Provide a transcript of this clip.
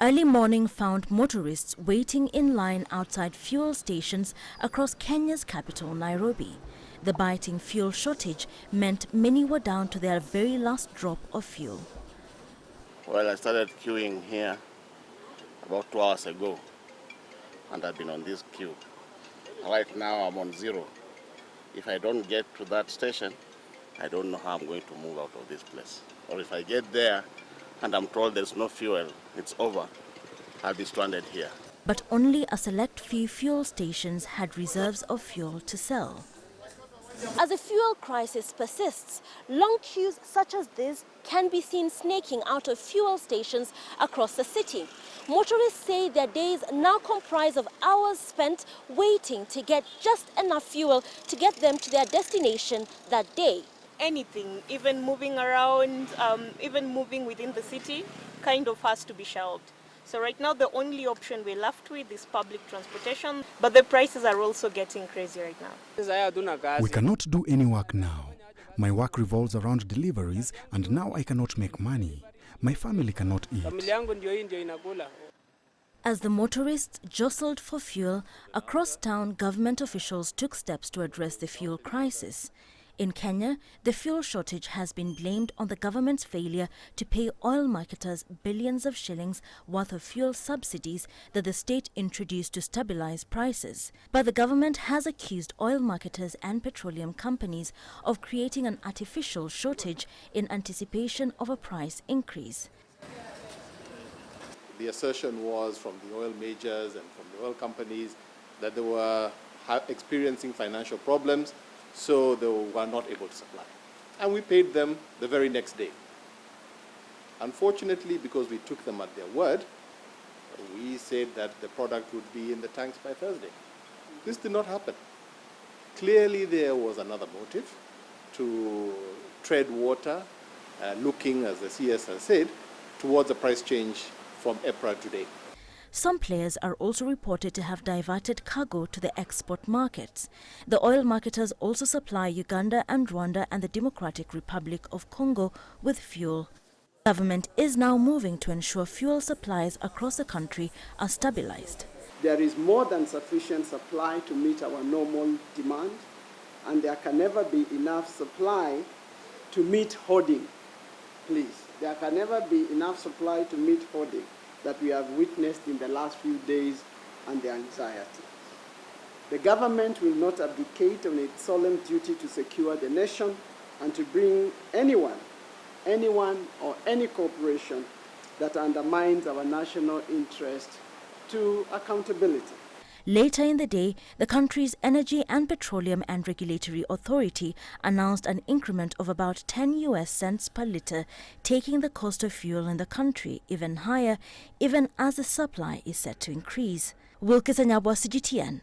Early morning found motorists waiting in line outside fuel stations across Kenya's capital, Nairobi. The biting fuel shortage meant many were down to their very last drop of fuel. Well, I started queuing here about 2 hours ago, and I've been on this queue. Right now I'm on zero. If I don't get to that station, I don't know how I'm going to move out of this place. Or if I get there and I'm told there's no fuel, it's over, I'll be stranded here. But only a select few fuel stations had reserves of fuel to sell. As the fuel crisis persists, long queues such as this can be seen snaking out of fuel stations across the city. Motorists say their days now comprise of hours spent waiting to get just enough fuel to get them to their destination that day. Anything, even moving around, even moving within the city, kind of has to be shelved. So right now the only option we're left with is public transportation, but the prices are also getting crazy right now. We cannot do any work now. My work revolves around deliveries and now I cannot make money. My family cannot eat. As the motorists jostled for fuel, across town government officials took steps to address the fuel crisis. In Kenya, the fuel shortage has been blamed on the government's failure to pay oil marketers billions of shillings worth of fuel subsidies that the state introduced to stabilize prices. But the government has accused oil marketers and petroleum companies of creating an artificial shortage in anticipation of a price increase. The assertion was from the oil majors and from the oil companies that they were experiencing financial problems, so they were not able to supply. And we paid them the very next day. Unfortunately, because we took them at their word, we said that the product would be in the tanks by Thursday. This did not happen. Clearly there was another motive to tread water, looking, as the CS has said, towards a price change from April today. Some players are also reported to have diverted cargo to the export markets. The oil marketers also supply Uganda and Rwanda and the Democratic Republic of Congo with fuel. Government is now moving to ensure fuel supplies across the country are stabilized. There is more than sufficient supply to meet our normal demand, and there can never be enough supply to meet hoarding. Please, there can never be enough supply to meet hoarding that we have witnessed in the last few days and the anxiety. The government will not abdicate on its solemn duty to secure the nation and to bring anyone or any corporation that undermines our national interest to accountability. Later in the day, the country's Energy and Petroleum and Regulatory Authority announced an increment of about 10 US cents per litre, taking the cost of fuel in the country even higher, even as the supply is set to increase. Wilkister, Nyabwa, CGTN.